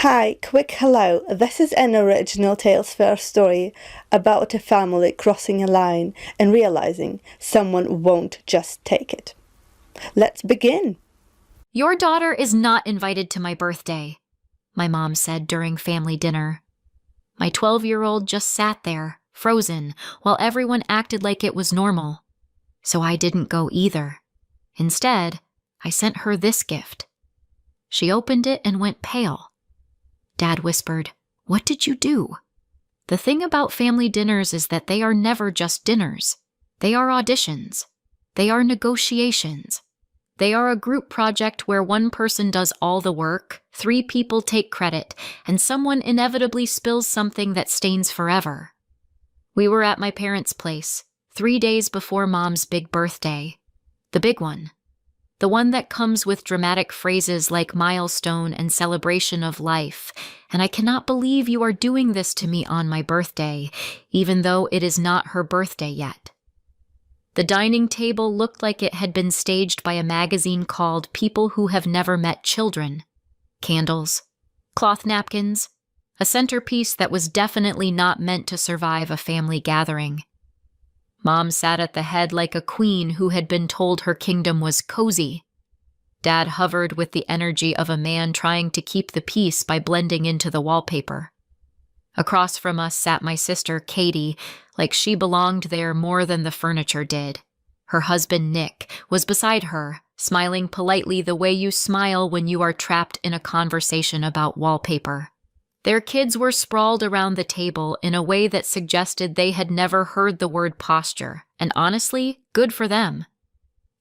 Hi, quick hello. This is an original Tales First story about a family crossing a line and realizing someone won't just take it. Let's begin. Your daughter is not invited to my birthday, my mom said during family dinner. My 12-year-old just sat there, frozen, while everyone acted like it was normal. So I didn't go either. Instead, I sent her this gift. She opened it and went pale. Dad whispered, "What did you do?" The thing about family dinners is that they are never just dinners. They are auditions. They are negotiations. They are a group project where one person does all the work, 3 people take credit, and someone inevitably spills something that stains forever. We were at my parents' place, 3 days before Mom's big birthday. The big one. The one that comes with dramatic phrases like milestone and celebration of life, and I cannot believe you are doing this to me on my birthday, even though it is not her birthday yet. The dining table looked like it had been staged by a magazine called People Who Have Never Met Children. Candles, cloth napkins, a centerpiece that was definitely not meant to survive a family gathering. Mom sat at the head like a queen who had been told her kingdom was cozy. Dad hovered with the energy of a man trying to keep the peace by blending into the wallpaper. Across from us sat my sister, Katie, like she belonged there more than the furniture did. Her husband, Nick, was beside her, smiling politely the way you smile when you are trapped in a conversation about wallpaper. Their kids were sprawled around the table in a way that suggested they had never heard the word posture, and honestly, good for them.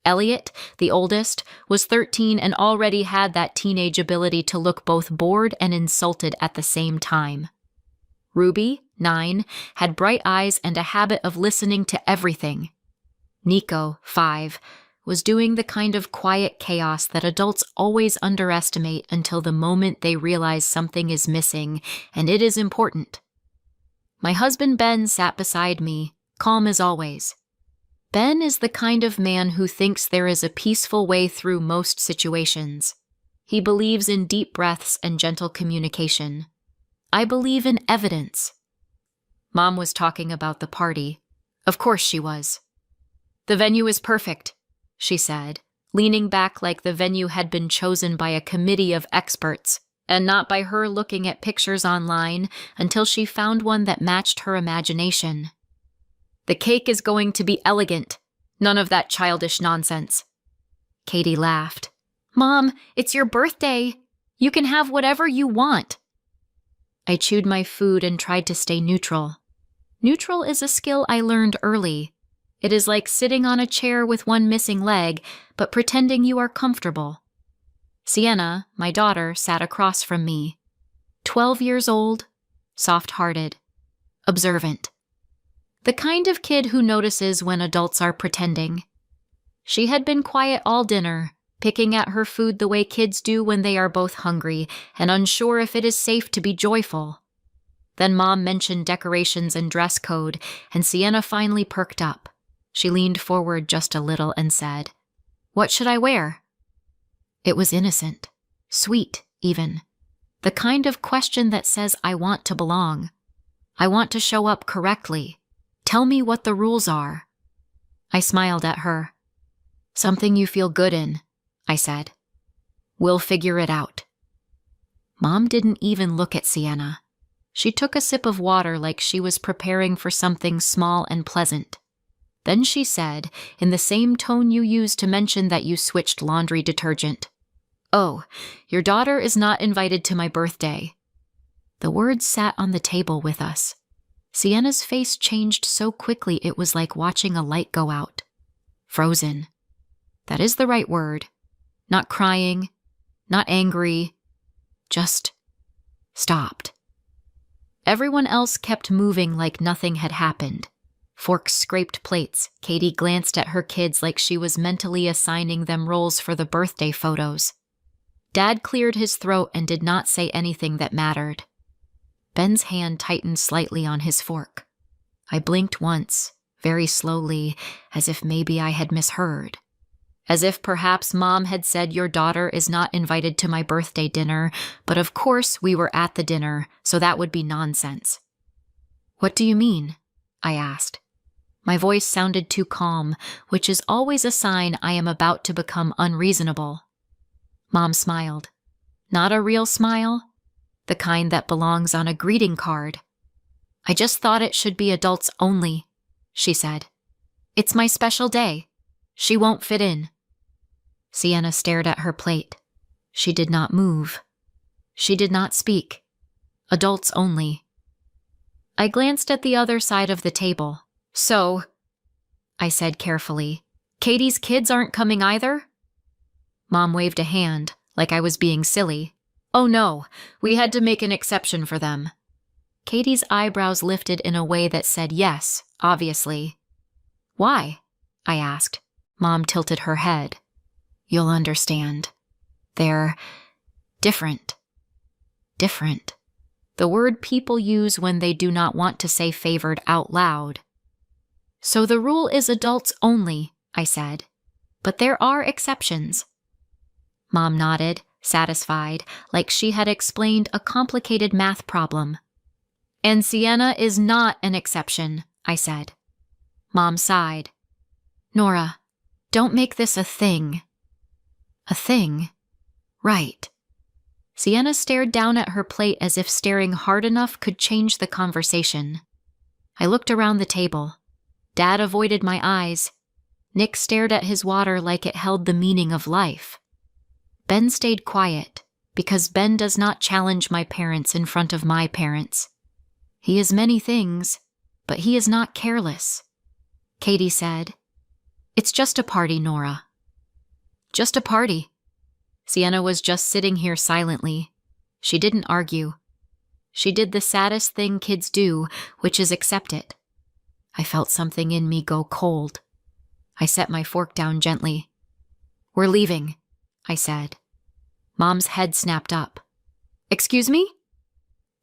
Elliot, the oldest, was 13 and already had that teenage ability to look both bored and insulted at the same time. Ruby, 9, had bright eyes and a habit of listening to everything. Nico, 5, was doing the kind of quiet chaos that adults always underestimate until the moment they realize something is missing, and it is important. My husband Ben sat beside me, calm as always. Ben is the kind of man who thinks there is a peaceful way through most situations. He believes in deep breaths and gentle communication. I believe in evidence. Mom was talking about the party. Of course she was. "The venue is perfect," she said, leaning back like the venue had been chosen by a committee of experts, and not by her looking at pictures online until she found one that matched her imagination. "The cake is going to be elegant. None of that childish nonsense." Katie laughed. "Mom, it's your birthday. You can have whatever you want." I chewed my food and tried to stay neutral. Neutral is a skill I learned early. It is like sitting on a chair with one missing leg, but pretending you are comfortable. Sienna, my daughter, sat across from me. 12 years old, soft-hearted, observant. The kind of kid who notices when adults are pretending. She had been quiet all dinner, picking at her food the way kids do when they are both hungry and unsure if it is safe to be joyful. Then Mom mentioned decorations and dress code, and Sienna finally perked up. She leaned forward just a little and said, "What should I wear?" It was innocent, sweet even, the kind of question that says I want to belong. I want to show up correctly. Tell me what the rules are. I smiled at her. "Something you feel good in," I said. "We'll figure it out." Mom didn't even look at Sienna. She took a sip of water like she was preparing for something small and pleasant. Then she said, in the same tone you used to mention that you switched laundry detergent, "Oh, your daughter is not invited to my birthday." The words sat on the table with us. Sienna's face changed so quickly it was like watching a light go out. Frozen. That is the right word. Not crying, not angry, just stopped. Everyone else kept moving like nothing had happened. Forks scraped plates. Katie glanced at her kids like she was mentally assigning them roles for the birthday photos. Dad cleared his throat and did not say anything that mattered. Ben's hand tightened slightly on his fork. I blinked once, very slowly, as if maybe I had misheard. as if perhaps Mom had said your daughter is not invited to my birthday dinner, but of course we were at the dinner, so that would be nonsense. What do you mean? I asked. My voice sounded too calm, which is always a sign I am about to become unreasonable. Mom smiled. Not a real smile, the kind that belongs on a greeting card. I just thought it should be adults only, she said. It's my special day. She won't fit in. Sienna stared at her plate. She did not move. She did not speak. Adults only. I glanced at the other side of the table. So, I said carefully, Katie's kids aren't coming either? Mom waved a hand, like I was being silly. Oh no, we had to make an exception for them. Katie's eyebrows lifted in a way that said yes, obviously. Why? I asked. Mom tilted her head. You'll understand. They're different. Different. The word people use when they do not want to say favored out loud. So the rule is adults only, I said. But there are exceptions. Mom nodded, satisfied, like she had explained a complicated math problem. And Sienna is not an exception, I said. Mom sighed. Nora, don't make this a thing. A thing? Right. Sienna stared down at her plate as if staring hard enough could change the conversation. I looked around the table. Dad avoided my eyes. Nick stared at his water like it held the meaning of life. Ben stayed quiet, because Ben does not challenge my parents in front of my parents. He is many things, but he is not careless. Katie said, It's just a party, Nora. Just a party. Sienna was just sitting here silently. She didn't argue. She did the saddest thing kids do, which is accept it. I felt something in me go cold. I set my fork down gently. We're leaving, I said. Mom's head snapped up. Excuse me?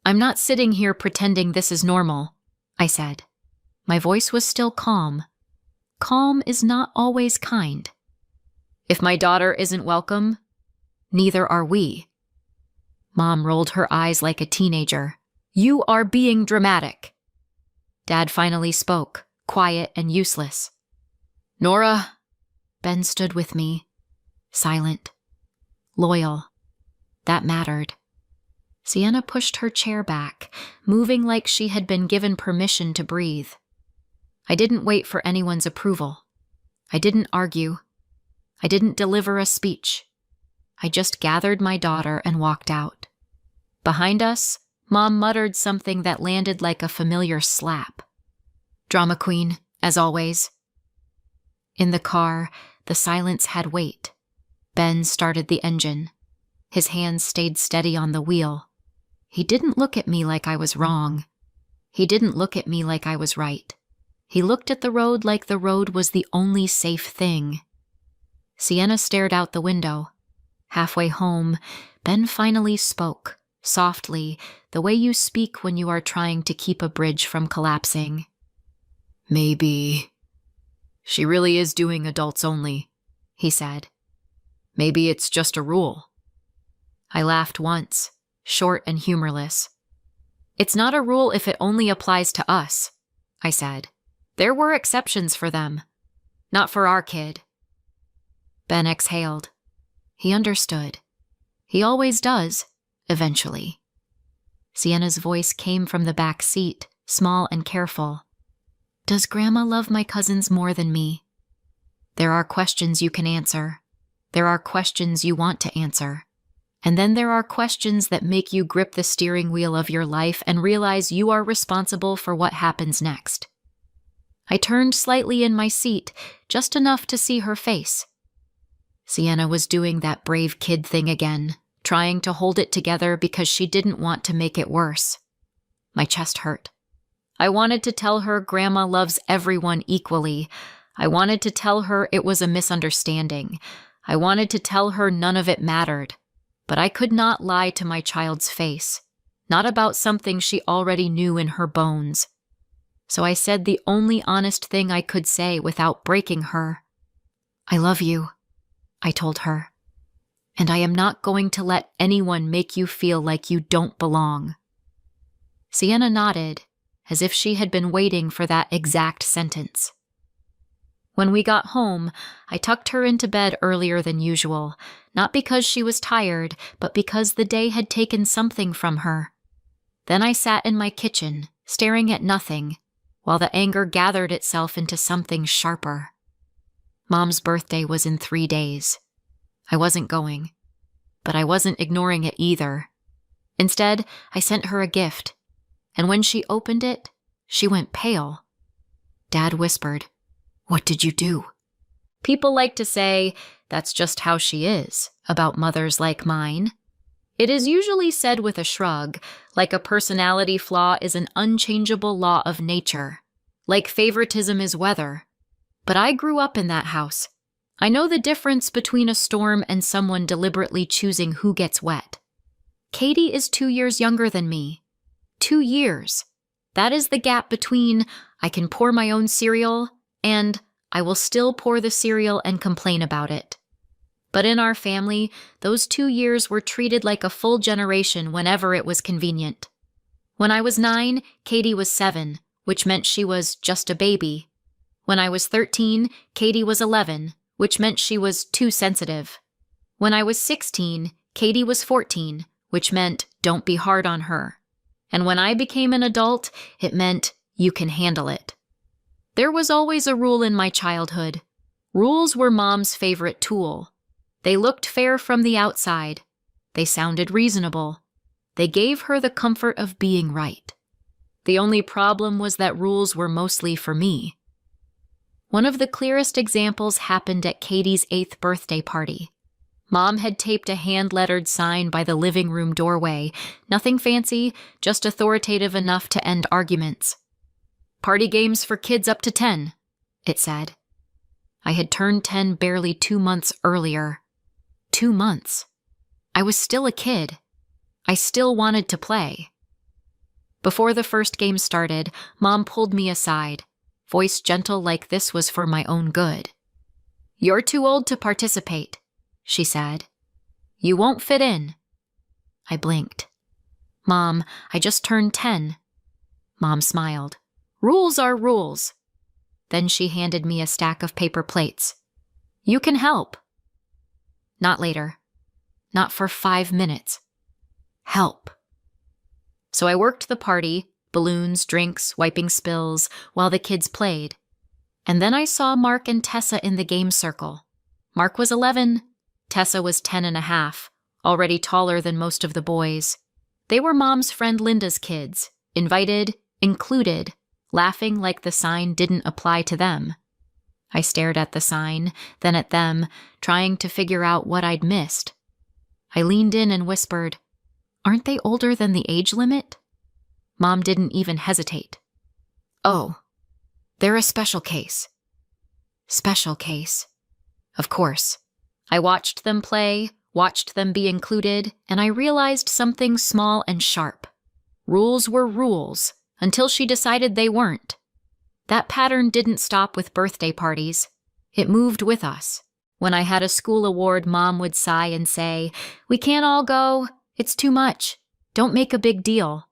I'm not sitting here pretending this is normal, I said. My voice was still calm. Calm is not always kind. If my daughter isn't welcome, neither are we. Mom rolled her eyes like a teenager. You are being dramatic. Dad finally spoke, quiet and useless. Nora. Ben stood with me, silent, loyal. That mattered. Sienna pushed her chair back, moving like she had been given permission to breathe. I didn't wait for anyone's approval. I didn't argue. I didn't deliver a speech. I just gathered my daughter and walked out. Behind us, Mom muttered something that landed like a familiar slap. Drama queen, as always. In the car, the silence had weight. Ben started the engine. His hands stayed steady on the wheel. He didn't look at me like I was wrong. He didn't look at me like I was right. He looked at the road like the road was the only safe thing. Sienna stared out the window. Halfway home, Ben finally spoke, softly, the way you speak when you are trying to keep a bridge from collapsing. Maybe. She really is doing adults only, he said. Maybe it's just a rule. I laughed once, short and humorless. It's not a rule if it only applies to us, I said. There were exceptions for them. Not for our kid. Ben exhaled. He understood. He always does, eventually. Sienna's voice came from the back seat, small and careful. Does Grandma love my cousins more than me? There are questions you can answer. There are questions you want to answer. And then there are questions that make you grip the steering wheel of your life and realize you are responsible for what happens next. I turned slightly in my seat, just enough to see her face. Sienna was doing that brave kid thing again, trying to hold it together because she didn't want to make it worse. My chest hurt. I wanted to tell her Grandma loves everyone equally. I wanted to tell her it was a misunderstanding. I wanted to tell her none of it mattered. But I could not lie to my child's face, not about something she already knew in her bones. So I said the only honest thing I could say without breaking her. I love you. I told her. And I am not going to let anyone make you feel like you don't belong. Sienna nodded, as if she had been waiting for that exact sentence. When we got home, I tucked her into bed earlier than usual, not because she was tired, but because the day had taken something from her. Then I sat in my kitchen, staring at nothing, while the anger gathered itself into something sharper. Mom's birthday was in 3 days. I wasn't going, but I wasn't ignoring it either. Instead, I sent her a gift, and when she opened it, she went pale. Dad whispered, "What did you do?" People like to say, "That's just how she is," about mothers like mine. It is usually said with a shrug, like a personality flaw is an unchangeable law of nature, like favoritism is weather. But I grew up in that house. I know the difference between a storm and someone deliberately choosing who gets wet. Katie is 2 years younger than me. 2 years. That is the gap between I can pour my own cereal and I will still pour the cereal and complain about it. But in our family, those 2 years were treated like a full generation whenever it was convenient. When I was 9, Katie was 7, which meant she was just a baby. When I was 13, Katie was 11, which meant she was too sensitive. When I was 16, Katie was 14, which meant don't be hard on her. And when I became an adult, it meant you can handle it. There was always a rule in my childhood. Rules were Mom's favorite tool. They looked fair from the outside. They sounded reasonable. They gave her the comfort of being right. The only problem was that rules were mostly for me. One of the clearest examples happened at Katie's 8th birthday party. Mom had taped a hand-lettered sign by the living room doorway. Nothing fancy, just authoritative enough to end arguments. "Party games for kids up to 10, it said. I had turned 10 barely 2 months earlier. 2 months. I was still a kid. I still wanted to play. Before the first game started, Mom pulled me aside, voice gentle like this was for my own good. "You're too old to participate," she said. "You won't fit in." I blinked. "Mom, I just turned 10. Mom smiled. "Rules are rules." Then she handed me a stack of paper plates. "You can help." Not later. Not for 5 minutes. Help. So I worked the party, balloons, drinks, wiping spills, while the kids played. And then I saw Mark and Tessa in the game circle. Mark was 11. Tessa was 10 and a half, already taller than most of the boys. They were Mom's friend Linda's kids, invited, included, laughing like the sign didn't apply to them. I stared at the sign, then at them, trying to figure out what I'd missed. I leaned in and whispered, "Aren't they older than the age limit?" Mom didn't even hesitate. "Oh, they're a special case." Special case. Of course. I watched them play, watched them be included, and I realized something small and sharp. Rules were rules, until she decided they weren't. That pattern didn't stop with birthday parties. It moved with us. When I had a school award, Mom would sigh and say, "We can't all go. It's too much. Don't make a big deal."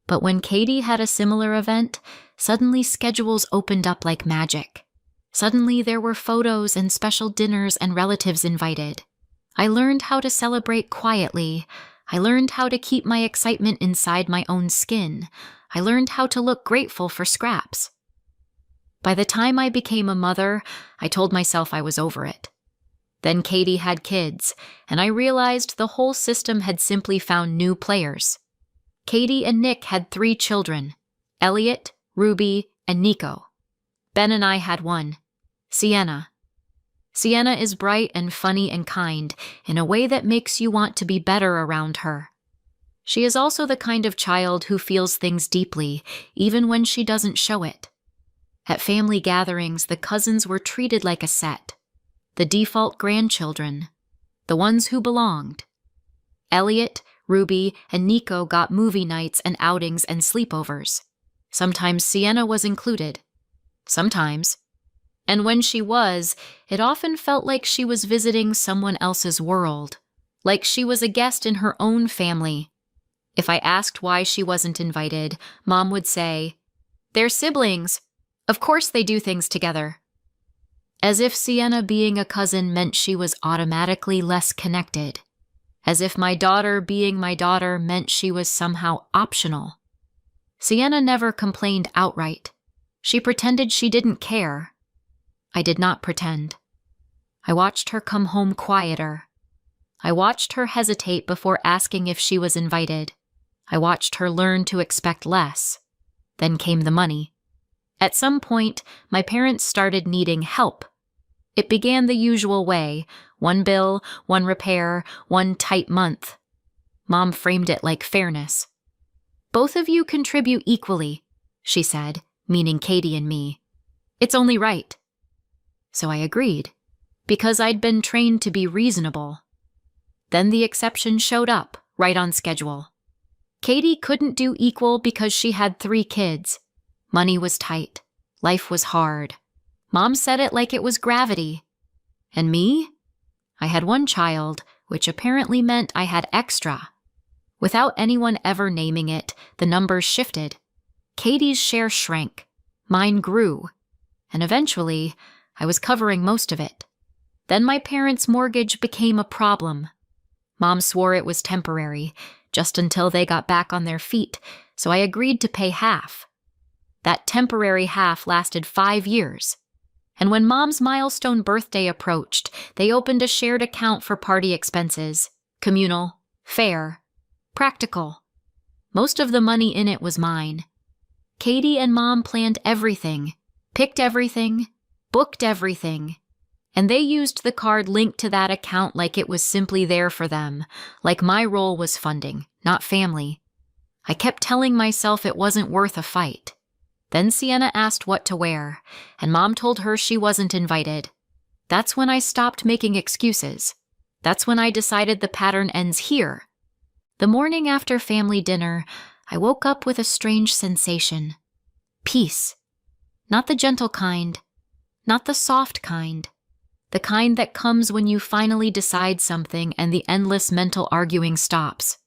But when Katie had a similar event, suddenly schedules opened up like magic. Suddenly there were photos and special dinners and relatives invited. I learned how to celebrate quietly. I learned how to keep my excitement inside my own skin. I learned how to look grateful for scraps. By the time I became a mother, I told myself I was over it. Then Katie had kids, and I realized the whole system had simply found new players. Katie and Nick had 3 children, Elliot, Ruby, and Nico. Ben and I had one, Sienna. Sienna is bright and funny and kind in a way that makes you want to be better around her. She is also the kind of child who feels things deeply, even when she doesn't show it. At family gatherings, the cousins were treated like a set. The default grandchildren. The ones who belonged. Elliot, Ruby, and Nico got movie nights and outings and sleepovers. Sometimes Sienna was included. Sometimes. And when she was, it often felt like she was visiting someone else's world, like she was a guest in her own family. If I asked why she wasn't invited, Mom would say, "They're siblings. Of course they do things together." As if Sienna being a cousin meant she was automatically less connected. As if my daughter being my daughter meant she was somehow optional. Sienna never complained outright. She pretended she didn't care. I did not pretend. I watched her come home quieter. I watched her hesitate before asking if she was invited. I watched her learn to expect less. Then came the money. At some point, my parents started needing help. It began the usual way: one bill, one repair, one tight month. Mom framed it like fairness. "Both of you contribute equally," she said, meaning Katie and me. "It's only right." So I agreed, because I'd been trained to be reasonable. Then the exception showed up, right on schedule. Katie couldn't do equal because she had 3 kids. Money was tight. Life was hard. Mom said it like it was gravity. And me? I had 1 child, which apparently meant I had extra. Without anyone ever naming it, the numbers shifted. Katie's share shrank. Mine grew. And eventually, I was covering most of it. Then my parents' mortgage became a problem. Mom swore it was temporary, just until they got back on their feet, so I agreed to pay half. That temporary half lasted 5 years. And when Mom's milestone birthday approached, they opened a shared account for party expenses. Communal, fair, practical. Most of the money in it was mine. Katie and Mom planned everything, picked everything, booked everything. And they used the card linked to that account like it was simply there for them, like my role was funding, not family. I kept telling myself it wasn't worth a fight. Then Sienna asked what to wear, and Mom told her she wasn't invited. That's when I stopped making excuses. That's when I decided the pattern ends here. The morning after family dinner, I woke up with a strange sensation. Peace. Not the gentle kind. Not the soft kind. The kind that comes when you finally decide something and the endless mental arguing stops.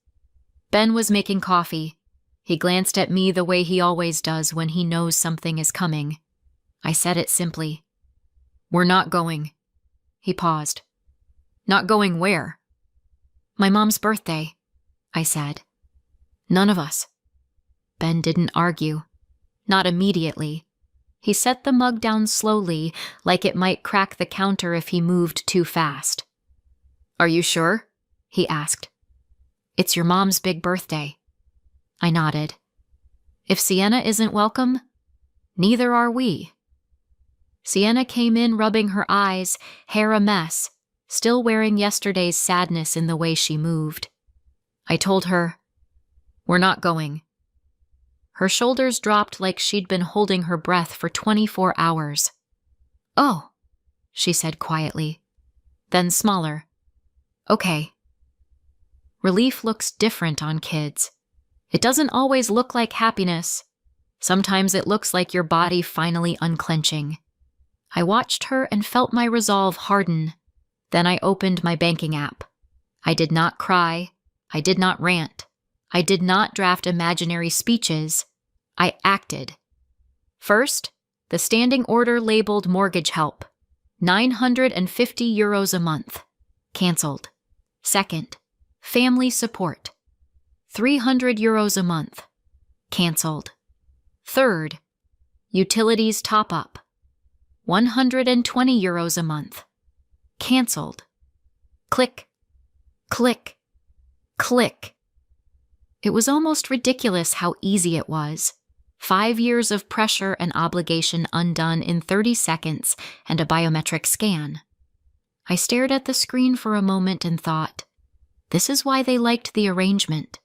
Ben was making coffee. He glanced at me the way he always does when he knows something is coming. I said it simply. "We're not going." He paused. "Not going where?" "My mom's birthday," I said. "None of us." Ben didn't argue. Not immediately. He set the mug down slowly, like it might crack the counter if he moved too fast. "Are you sure?" he asked. "It's your mom's big birthday." I nodded. "If Sienna isn't welcome, neither are we." Sienna came in rubbing her eyes, hair a mess, still wearing yesterday's sadness in the way she moved. I told her, "We're not going." Her shoulders dropped like she'd been holding her breath for 24 hours. "Oh," she said quietly, then smaller. "Okay." Relief looks different on kids. It doesn't always look like happiness. Sometimes it looks like your body finally unclenching. I watched her and felt my resolve harden. Then I opened my banking app. I did not cry. I did not rant. I did not draft imaginary speeches. I acted. First, the standing order labeled mortgage help. 950 euros a month. Cancelled. Second, family support. 300 euros a month. Cancelled. Third, utilities top-up. 120 euros a month. Cancelled. Click, click, click. It was almost ridiculous how easy it was. 5 years of pressure and obligation undone in 30 seconds and a biometric scan. I stared at the screen for a moment and thought, this is why they liked the arrangement.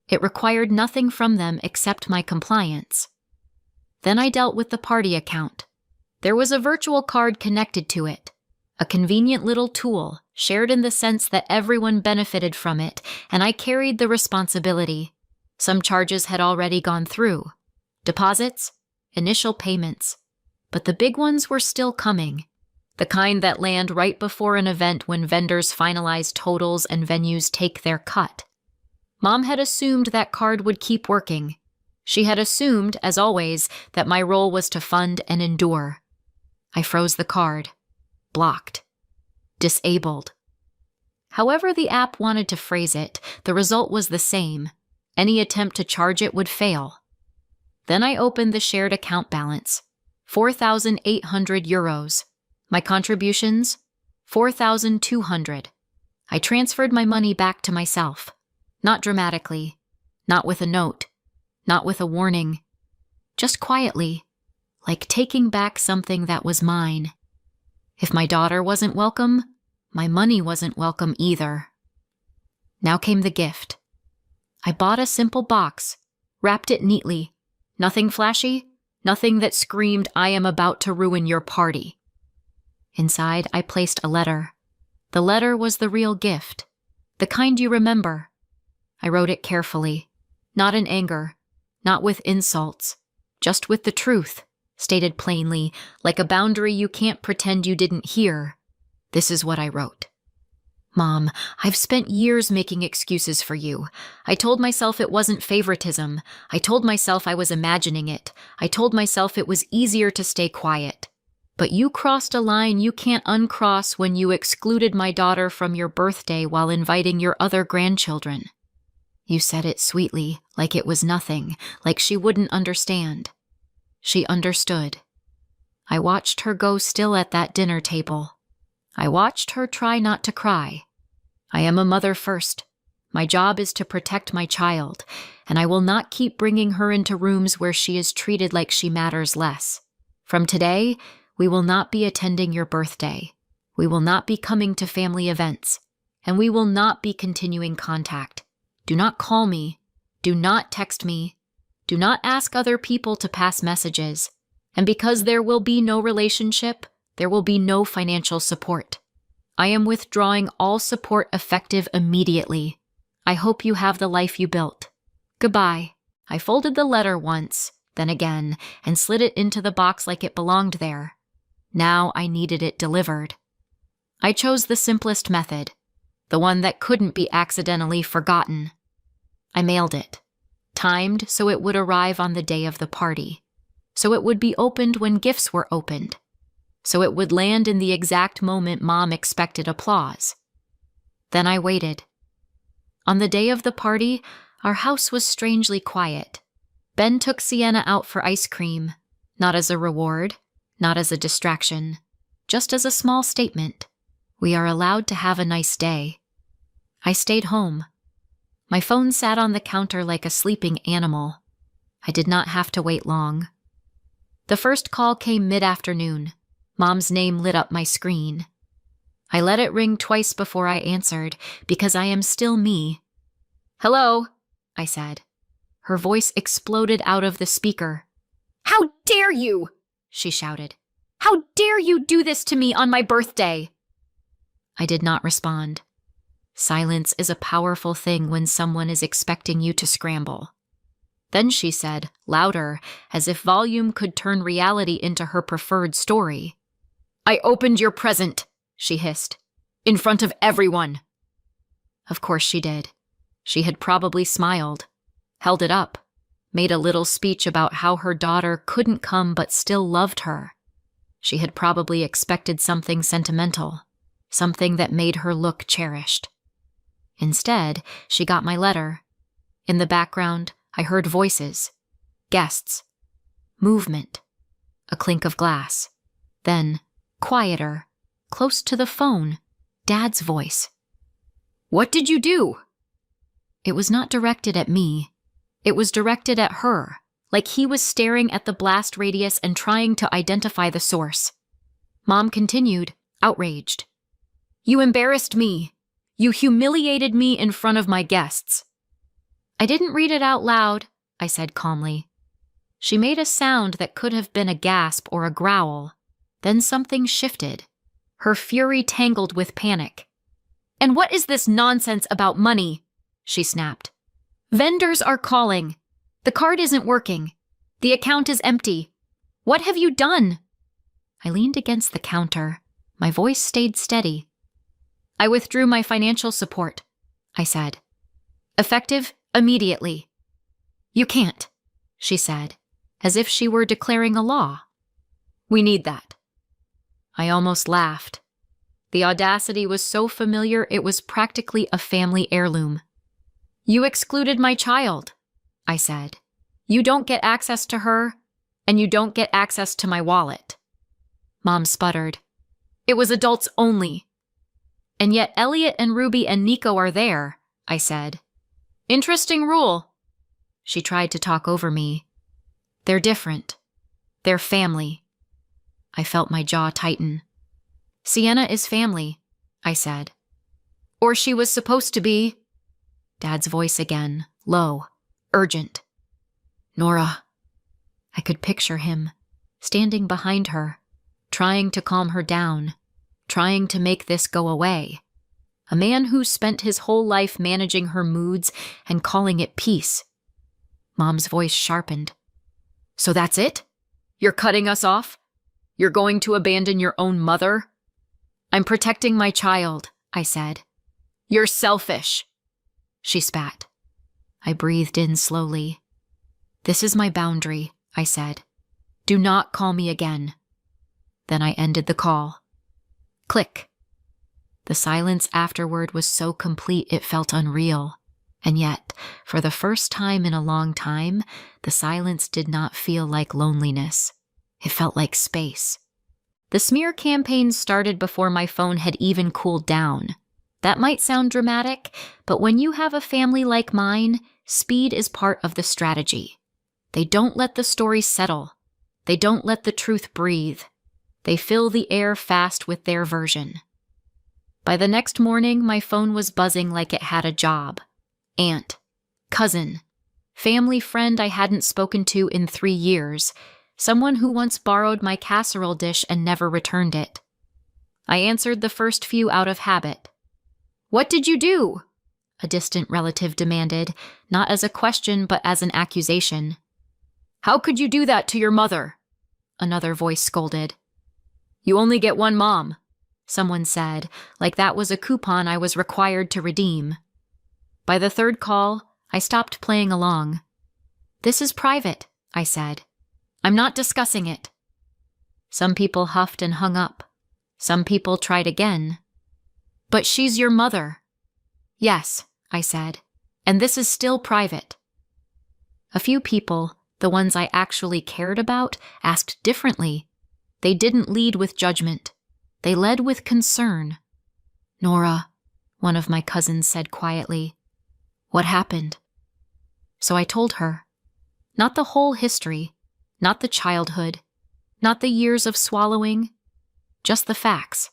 It required nothing from them except my compliance. Then I dealt with the party account. There was a virtual card connected to it, a convenient little tool, shared in the sense that everyone benefited from it, and I carried the responsibility. Some charges had already gone through. Deposits, initial payments, but the big ones were still coming. The kind that land right before an event when vendors finalize totals and venues take their cut. Mom had assumed that card would keep working. She had assumed, as always, that my role was to fund and endure. I froze the card. Blocked. Disabled. However the app wanted to phrase it, the result was the same. Any attempt to charge it would fail. Then I opened the shared account balance. 4,800 euros. My contributions? 4,200. I transferred my money back to myself. Not dramatically. Not with a note. Not with a warning. Just quietly. Like taking back something that was mine. If my daughter wasn't welcome, my money wasn't welcome either. Now came the gift. I bought a simple box, wrapped it neatly. Nothing flashy, nothing that screamed, "I am about to ruin your party." Inside, I placed a letter. The letter was the real gift, the kind you remember. I wrote it carefully, not in anger, not with insults, just with the truth, stated plainly, like a boundary you can't pretend you didn't hear. This is what I wrote. Mom, I've spent years making excuses for you. I told myself it wasn't favoritism. I told myself I was imagining it. I told myself it was easier to stay quiet. But you crossed a line you can't uncross when you excluded my daughter from your birthday while inviting your other grandchildren. You said it sweetly, like it was nothing, like she wouldn't understand. She understood. I watched her go still at that dinner table. I watched her try not to cry. I am a mother first. My job is to protect my child, and I will not keep bringing her into rooms where she is treated like she matters less. From today, we will not be attending your birthday. We will not be coming to family events, and we will not be continuing contact. Do not call me. Do not text me. Do not ask other people to pass messages. And because there will be no relationship, there will be no financial support. I am withdrawing all support effective immediately. I hope you have the life you built. Goodbye. I folded the letter once, then again, and slid it into the box like it belonged there. Now I needed it delivered. I chose the simplest method, the one that couldn't be accidentally forgotten. I mailed it, timed so it would arrive on the day of the party, so it would be opened when gifts were opened, so it would land in the exact moment Mom expected applause. Then I waited. On the day of the party, our house was strangely quiet. Ben took Sienna out for ice cream, not as a reward, not as a distraction, just as a small statement. We are allowed to have a nice day. I stayed home. My phone sat on the counter like a sleeping animal. I did not have to wait long. The first call came mid-afternoon. Mom's name lit up my screen. I let it ring twice before I answered, because I am still me. "Hello," I said. Her voice exploded out of the speaker. "How dare you!" she shouted. "How dare you do this to me on my birthday?" I did not respond. Silence is a powerful thing when someone is expecting you to scramble. Then she said, louder, as if volume could turn reality into her preferred story. "I opened your present," she hissed, "in front of everyone." Of course she did. She had probably smiled, held it up, made a little speech about how her daughter couldn't come but still loved her. She had probably expected something sentimental, something that made her look cherished. Instead, she got my letter. In the background, I heard voices, guests, movement, a clink of glass. Then, quieter, close to the phone, Dad's voice. "What did you do?" It was not directed at me. It was directed at her, like he was staring at the blast radius and trying to identify the source. Mom continued, outraged. "You embarrassed me. You humiliated me in front of my guests." I didn't read it out loud, I said calmly. She made a sound that could have been a gasp or a growl. Then something shifted. Her fury tangled with panic. "And what is this nonsense about money?" she snapped. "Vendors are calling. The card isn't working. The account is empty. What have you done? I leaned against the counter. My voice stayed steady. I withdrew my financial support, I said. Effective immediately. You can't, she said, as if she were declaring a law. We need that. I almost laughed. The audacity was so familiar it was practically a family heirloom. You excluded my child, I said. You don't get access to her, and you don't get access to my wallet. Mom sputtered. It was adults only. And yet Elliot and Ruby and Nico are there, I said. Interesting rule. She tried to talk over me. They're different. They're family. I felt my jaw tighten. Sienna is family, I said. Or she was supposed to be. Dad's voice again, low, urgent. Nora. I could picture him, standing behind her, trying to calm her down, trying to make this go away. A man who spent his whole life managing her moods and calling it peace. Mom's voice sharpened. So that's it? You're cutting us off? You're going to abandon your own mother? I'm protecting my child, I said. You're selfish. She spat. I breathed in slowly. This is my boundary, I said. Do not call me again. Then I ended the call. Click. The silence afterward was so complete it felt unreal. And yet, for the first time in a long time, the silence did not feel like loneliness. It felt like space. The smear campaign started before my phone had even cooled down. That might sound dramatic, but when you have a family like mine, speed is part of the strategy. They don't let the story settle. They don't let the truth breathe. They fill the air fast with their version. By the next morning, my phone was buzzing like it had a job. Aunt, cousin, family friend I hadn't spoken to in 3 years, someone who once borrowed my casserole dish and never returned it. I answered the first few out of habit. What did you do? A distant relative demanded, not as a question but as an accusation. How could you do that to your mother? Another voice scolded. You only get one mom, someone said, like that was a coupon I was required to redeem. By the third call, I stopped playing along. This is private, I said. I'm not discussing it. Some people huffed and hung up. Some people tried again. But she's your mother. Yes, I said, and this is still private. A few people, the ones I actually cared about, asked differently. They didn't lead with judgment. They led with concern. Nora, one of my cousins said quietly. What happened? So I told her. Not the whole history, not the childhood, not the years of swallowing, just the facts.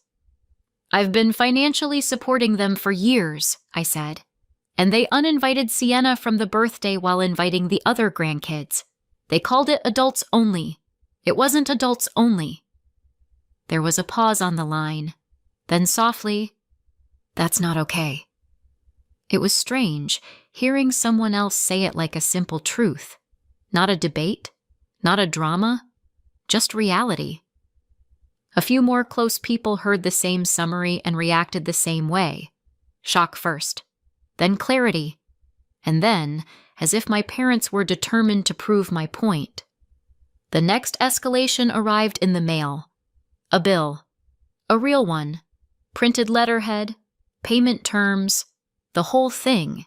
I've been financially supporting them for years, I said, and they uninvited Sienna from the birthday while inviting the other grandkids. They called it adults only. It wasn't adults only. There was a pause on the line. Then softly, that's not okay. It was strange, hearing someone else say it like a simple truth. Not a debate, not a drama, just reality. A few more close people heard the same summary and reacted the same way. Shock first, then clarity, and then, as if my parents were determined to prove my point. The next escalation arrived in the mail. A bill. A real one. Printed letterhead, payment terms, the whole thing.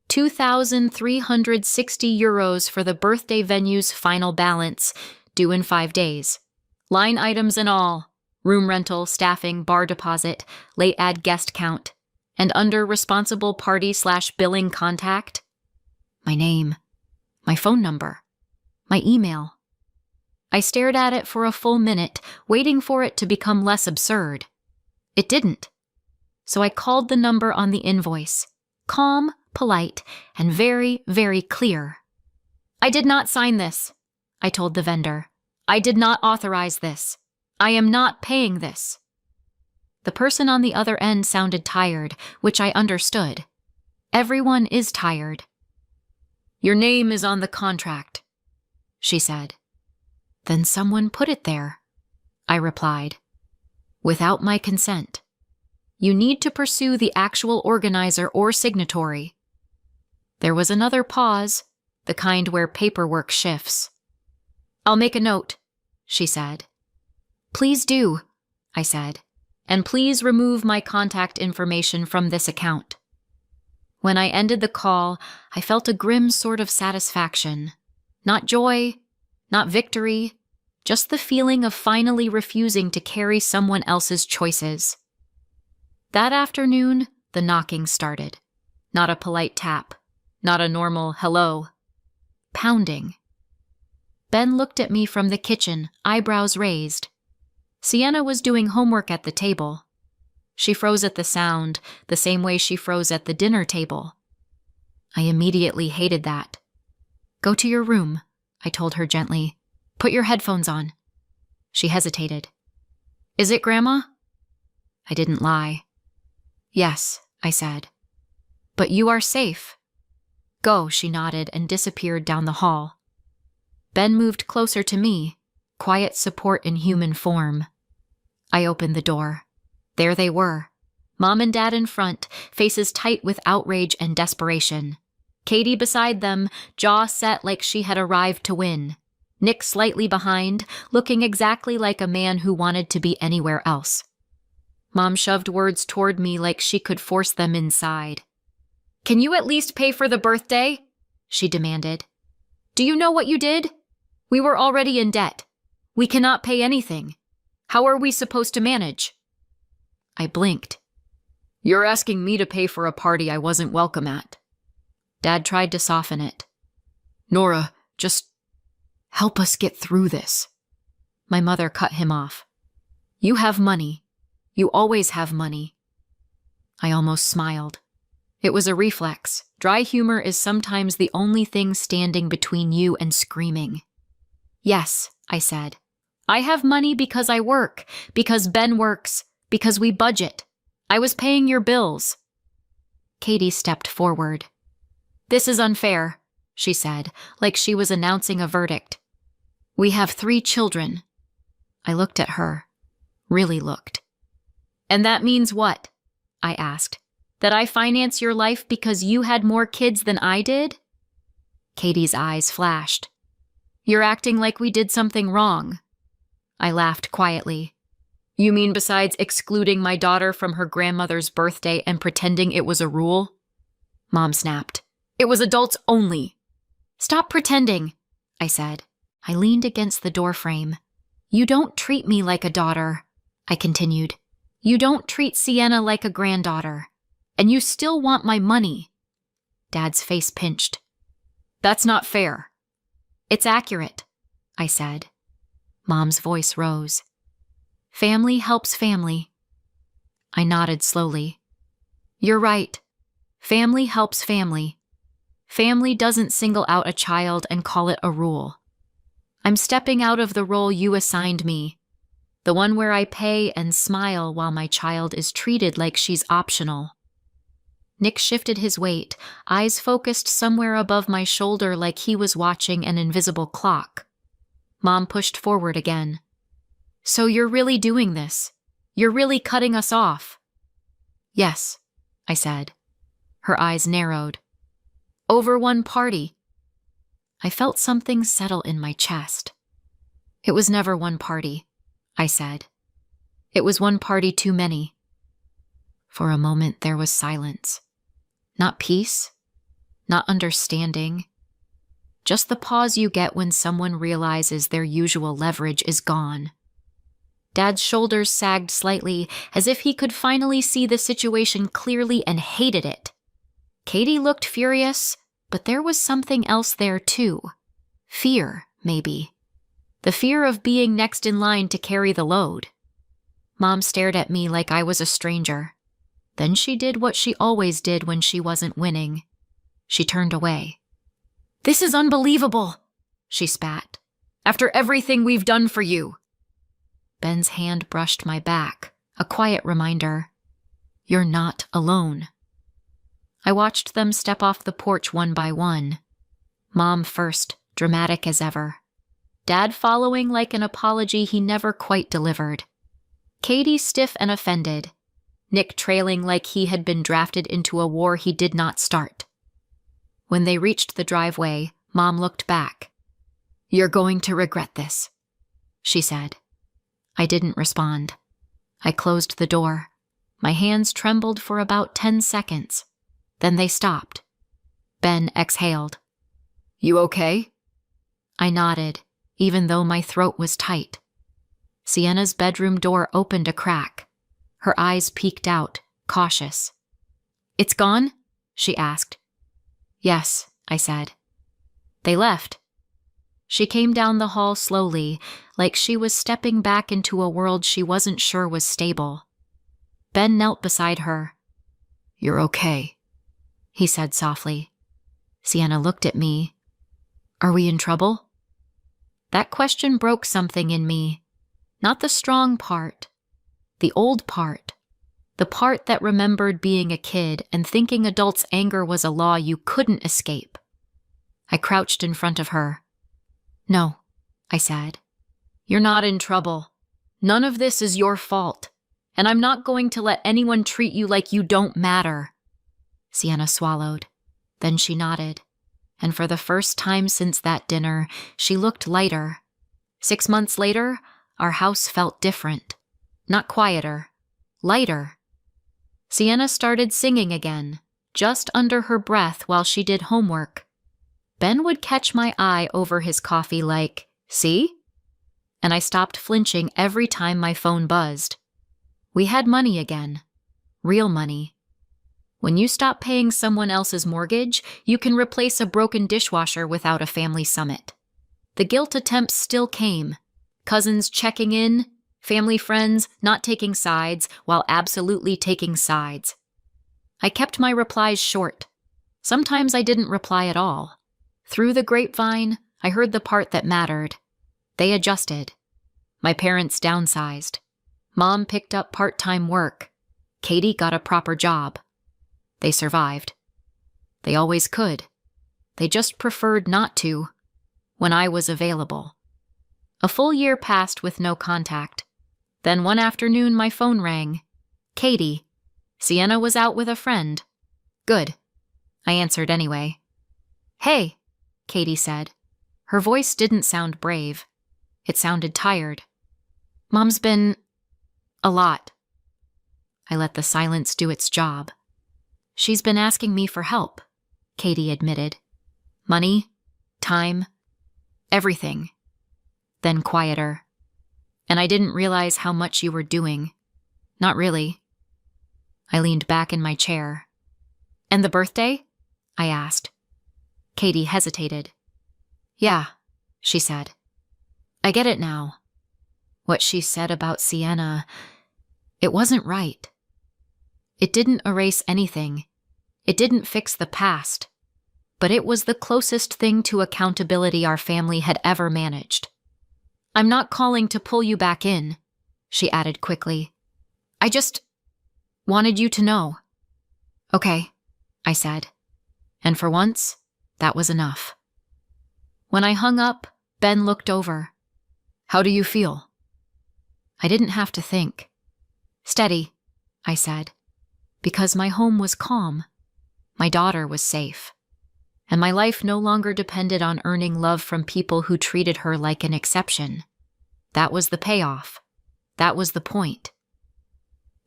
2,360 euros for the birthday venue's final balance, due in 5 days. Line items and all. Room rental, staffing, bar deposit, late add guest count. And under responsible party/billing contact, my name, my phone number, my email. I stared at it for a full minute, waiting for it to become less absurd. It didn't. So I called the number on the invoice. Calm, polite, and very, very clear. I did not sign this, I told the vendor. I did not authorize this. I am not paying this. The person on the other end sounded tired, which I understood. Everyone is tired. Your name is on the contract, she said. Then someone put it there. I replied. Without my consent. You need to pursue the actual organizer or signatory. There was another pause, the kind where paperwork shifts. I'll make a note, she said. Please do, I said, and please remove my contact information from this account. When I ended the call, I felt a grim sort of satisfaction. Not joy, not victory, just the feeling of finally refusing to carry someone else's choices. That afternoon, the knocking started. Not a polite tap, not a normal hello. Pounding. Ben looked at me from the kitchen, eyebrows raised. Sienna was doing homework at the table. She froze at the sound, the same way she froze at the dinner table. I immediately hated that. Go to your room, I told her gently. Put your headphones on. She hesitated. Is it, Grandma? I didn't lie. Yes, I said. But you are safe. Go, she nodded and disappeared down the hall. Ben moved closer to me, quiet support in human form. I opened the door. There they were, Mom and Dad in front, faces tight with outrage and desperation. Katie beside them, jaw set like she had arrived to win. Nick slightly behind, looking exactly like a man who wanted to be anywhere else. Mom shoved words toward me like she could force them inside. Can you at least pay for the birthday? She demanded. Do you know what you did? We were already in debt. We cannot pay anything. How are we supposed to manage? I blinked. You're asking me to pay for a party I wasn't welcome at. Dad tried to soften it. Nora, just help us get through this. My mother cut him off. You have money. You always have money. I almost smiled. It was a reflex. Dry humor is sometimes the only thing standing between you and screaming. Yes, I said. I have money because I work, because Ben works, because we budget. I was paying your bills. Katie stepped forward. This is unfair, she said, like she was announcing a verdict. We have 3 children. I looked at her. Really looked. And that means what? I asked. That I finance your life because you had more kids than I did? Katie's eyes flashed. You're acting like we did something wrong. I laughed quietly. You mean besides excluding my daughter from her grandmother's birthday and pretending it was a rule? Mom snapped. It was adults only. Stop pretending, I said. I leaned against the doorframe. You don't treat me like a daughter, I continued. You don't treat Sienna like a granddaughter. And you still want my money. Dad's face pinched. That's not fair. It's accurate, I said. Mom's voice rose. Family helps family. I nodded slowly. You're right. Family helps family. Family doesn't single out a child and call it a rule. I'm stepping out of the role you assigned me, the one where I pay and smile while my child is treated like she's optional. Nick shifted his weight, eyes focused somewhere above my shoulder like he was watching an invisible clock. Mom pushed forward again. So you're really doing this? You're really cutting us off? Yes, I said. Her eyes narrowed. Over one party. I felt something settle in my chest. It was never one party, I said. It was one party too many. For a moment there was silence. Not peace, not understanding. Just the pause you get when someone realizes their usual leverage is gone. Dad's shoulders sagged slightly, as if he could finally see the situation clearly and hated it. Katie looked furious, but there was something else there too. Fear, maybe. The fear of being next in line to carry the load. Mom stared at me like I was a stranger. Then she did what she always did when she wasn't winning. She turned away. This is unbelievable, she spat. After everything we've done for you. Ben's hand brushed my back, a quiet reminder. You're not alone. I watched them step off the porch one by one. Mom first, dramatic as ever. Dad following like an apology he never quite delivered. Katie stiff and offended. Nick trailing like he had been drafted into a war he did not start. When they reached the driveway, Mom looked back. "You're going to regret this," she said. I didn't respond. I closed the door. My hands trembled for about 10 seconds. Then they stopped. Ben exhaled. "You okay?" I nodded, even though my throat was tight. Sienna's bedroom door opened a crack. Her eyes peeked out, cautious. "It's gone?" she asked. "Yes," I said. They left. She came down the hall slowly, like she was stepping back into a world she wasn't sure was stable. Ben knelt beside her. "You're okay," he said softly. Sienna looked at me. "Are we in trouble?" That question broke something in me. Not the strong part. The old part. The part that remembered being a kid and thinking adults' anger was a law you couldn't escape. I crouched in front of her. "No," I said. "You're not in trouble. None of this is your fault. And I'm not going to let anyone treat you like you don't matter." Sienna swallowed. Then she nodded. And for the first time since that dinner, she looked lighter. 6 months later, our house felt different. Not quieter. Lighter. Sienna started singing again, just under her breath while she did homework. Ben would catch my eye over his coffee like, "See?" And I stopped flinching every time my phone buzzed. We had money again. Real money. When you stop paying someone else's mortgage, you can replace a broken dishwasher without a family summit. The guilt attempts still came. Cousins checking in, family friends not taking sides while absolutely taking sides. I kept my replies short. Sometimes I didn't reply at all. Through the grapevine, I heard the part that mattered. They adjusted. My parents downsized. Mom picked up part-time work. Katie got a proper job. They survived. They always could. They just preferred not to, when I was available. A full year passed with no contact. Then one afternoon my phone rang. "Katie." Sienna was out with a friend. "Good." I answered anyway. "Hey," Katie said. Her voice didn't sound brave. It sounded tired. "Mom's been... a lot." I let the silence do its job. "She's been asking me for help," Katie admitted. "Money, time, everything." Then quieter. "And I didn't realize how much you were doing. Not really." I leaned back in my chair. "And the birthday?" I asked. Katie hesitated. "Yeah," she said. "I get it now. What she said about Sienna, it wasn't right. It didn't erase anything. It didn't fix the past. But it was the closest thing to accountability our family had ever managed. I'm not calling to pull you back in," she added quickly. "I just wanted you to know." "Okay," I said. And for once, that was enough. When I hung up, Ben looked over. "How do you feel?" I didn't have to think. "Steady," I said, because my home was calm. My daughter was safe. And my life no longer depended on earning love from people who treated her like an exception. That was the payoff. That was the point.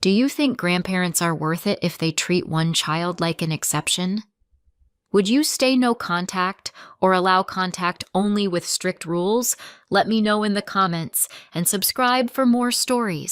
Do you think grandparents are worth it if they treat one child like an exception? Would you stay no contact or allow contact only with strict rules? Let me know in the comments and subscribe for more stories.